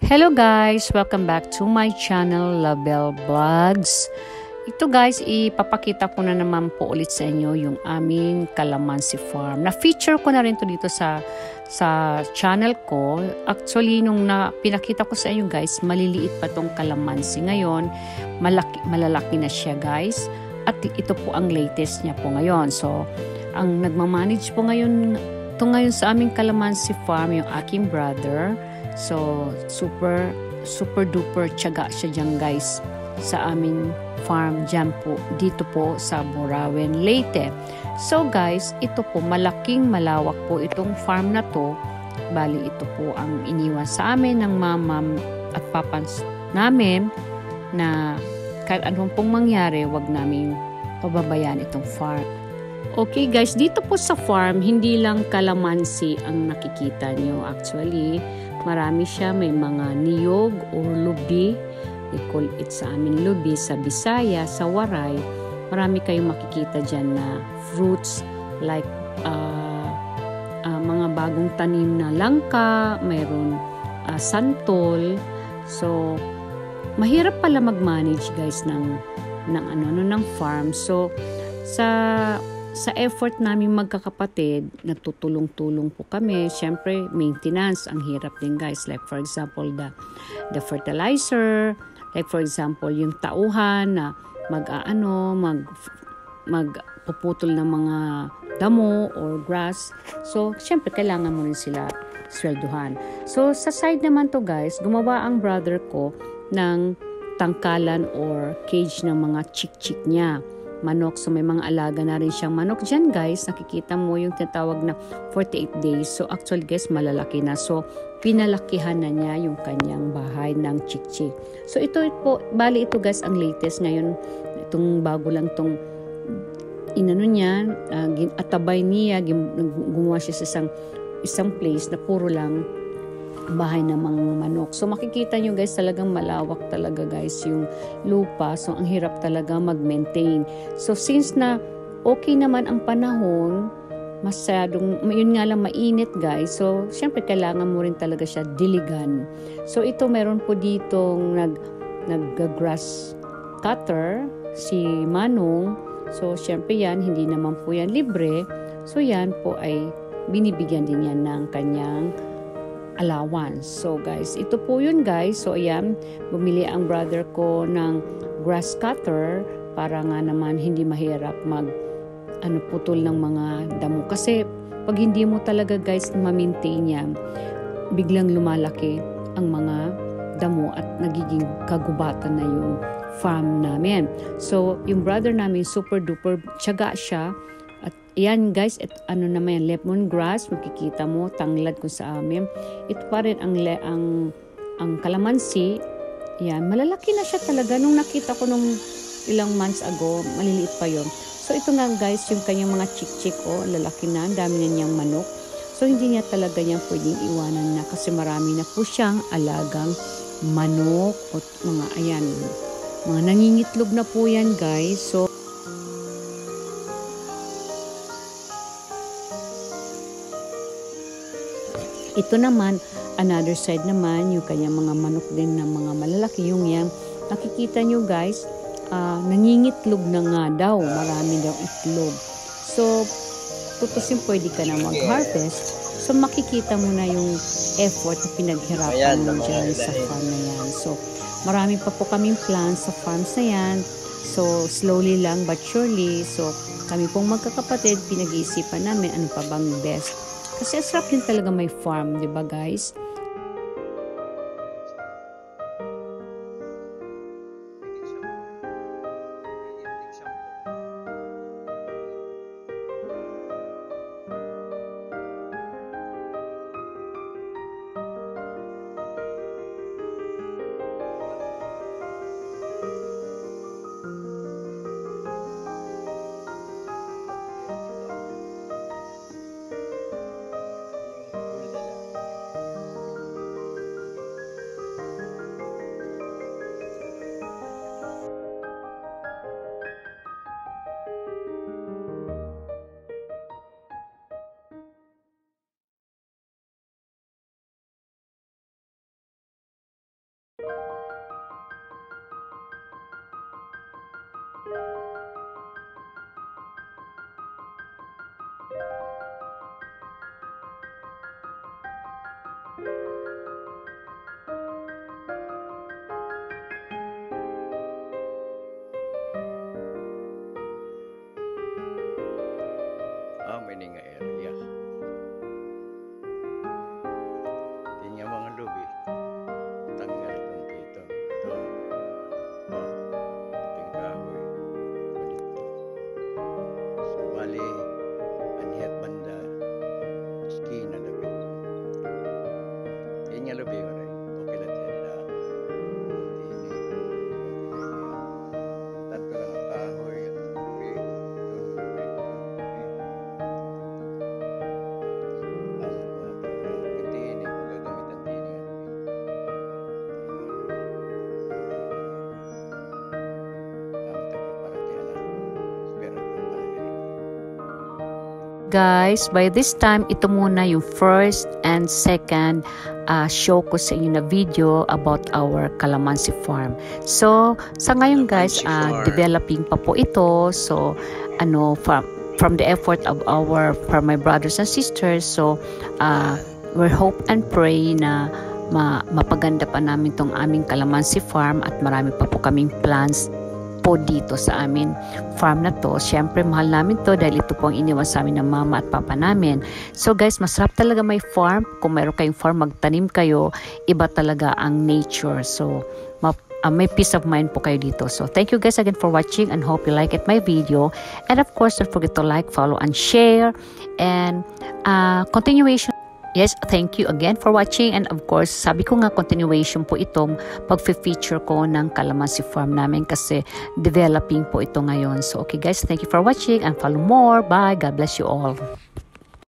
Hello guys! Welcome back to my channel, Label Vlogs. Ito guys, ipapakita ko na naman po ulit sa inyo yung aming calamansi farm. Na-feature ko na rin to dito sa channel ko. Actually, nung pinakita ko sa inyo guys, maliliit pa tong calamansi. Ngayon, malalaki na siya guys. At ito po ang latest niya po ngayon. So, ang nagmamanage po ngayon sa aming calamansi farm, yung aking brother. So, super duper tiyaga siya dyan guys sa aming farm dyan po, dito po sa Burauen, Leyte. So guys, ito po, malaking malawak po itong farm na to. Bali, ito po ang iniwan sa amin ng mama at papa namin na kahit anong pong mangyari, wag namin pababayaan itong farm. Okay guys, dito po sa farm, hindi lang calamansi ang nakikita nyo. Actually, marami siya. May mga niyog or lubi. They call it sa amin lubi, sa Bisaya, sa Waray. Marami kayong makikita dyan na fruits like mga bagong tanim na langka, mayroon santol. So, mahirap pala mag-manage guys ng farm. So, sa effort namin magkakapatid, nagtutulong-tulong po kami. Siyempre, maintenance, ang hirap din guys. Like for example, the fertilizer. Like for example, yung tauhan na magpuputol ng mga damo or grass. So, siyempre, kailangan mo rin sila swelduhan. So, sa side naman to guys, gumawa ang brother ko ng tangkalan or cage ng mga chick-chick niya. Manok. So, may mga alaga na rin siyang manok dyan, guys. Nakikita mo yung tinatawag na 48 days. So, actually, guys, malalaki na. So, pinalakihan na niya yung kanyang bahay ng chick-chick. So, ito po, bali ito, guys, ang latest ngayon. Itong bago lang itong inano niya, atabay niya, gumawa siya sa isang place na puro lang bahay ng mga manok. So makikita nyo guys, talagang malawak talaga guys yung lupa. So ang hirap talaga mag-maintain. So since na okay naman ang panahon, yun nga lang mainit guys. So syempre kailangan mo rin talaga siya diligan. So ito meron po ditong nag-grass cutter, si Manong. So syempre yan, hindi naman po yan libre. So yan po ay binibigyan din yan ng kanyang allowance. So guys, ito po yun guys. So ayan, bumili ang brother ko ng grass cutter para nga naman hindi mahirap putol ng mga damo. Kasi pag hindi mo talaga guys ma-maintain yan, biglang lumalaki ang mga damo at nagiging kagubatan na yung farm namin. So yung brother namin super duper tiyaga siya. At yan guys, naman yan, lemongrass, makikita mo, tanglad ko sa amin. Ito pa rin ang calamansi. Yan, malalaki na siya talaga. Nung nakita ko nung ilang months ago, maliliit pa yon. So ito nga guys, yung kanyang mga chick-chick, lalaki na, ang dami na niyang manok. So hindi niya talaga niya pwedeng iwanan na kasi marami na po siyang alagang manok o mga nangingitlog na po yan guys. So ito naman, another side naman, yung kanyang mga manok din na mga malalaki. Yung yan, nakikita nyo guys, nangingitlog na nga daw. Marami daw itlog. So, tutusin pwede ka na mag-harvest. So, makikita mo na yung effort na pinaghirapan mo dyan sa farm na yan. So, marami pa po kaming plans sa farms na yan. So, slowly lang but surely. So, kami pong magkakapatid, pinag-iisipan namin ano pa bang best. Kasi sarap din talaga may farm, di ba guys? May nga area. Tingnan mga lubi. Tanggal itong dito. Ito. Ito yung kahoy. Dito. So, bali, anihat banda. Skina lapit. Tingnan lubi ko rin. Okay lang yan na. Tatlo lang ang kahoy. Lubi. Guys, by this time, ito muna yung first and second show ko sa inyo na video about our calamansi farm. So, sa ngayon guys, developing pa po ito. So, from the effort of my brothers and sisters. So, we hope and pray na mapaganda pa namin tong aming calamansi farm at marami pa po kaming plans po dito sa amin farm na to. Siyempre, mahal namin to dahil ito po ang iniwan sa amin ng mama at papa namin. So guys, masarap talaga may farm. Kung mayroon kayong farm, magtanim kayo. Iba talaga ang nature. So, may peace of mind po kayo dito. So, thank you guys again for watching and hope you like it my video. And of course, don't forget to like, follow, and share. And continuation. Yes, thank you again for watching, and of course, sabi ko nga continuation po itong pag-feature ko ng calamansi farm namin kasi developing po ito ngayon. So okay guys, thank you for watching and follow more. Bye. God bless you all.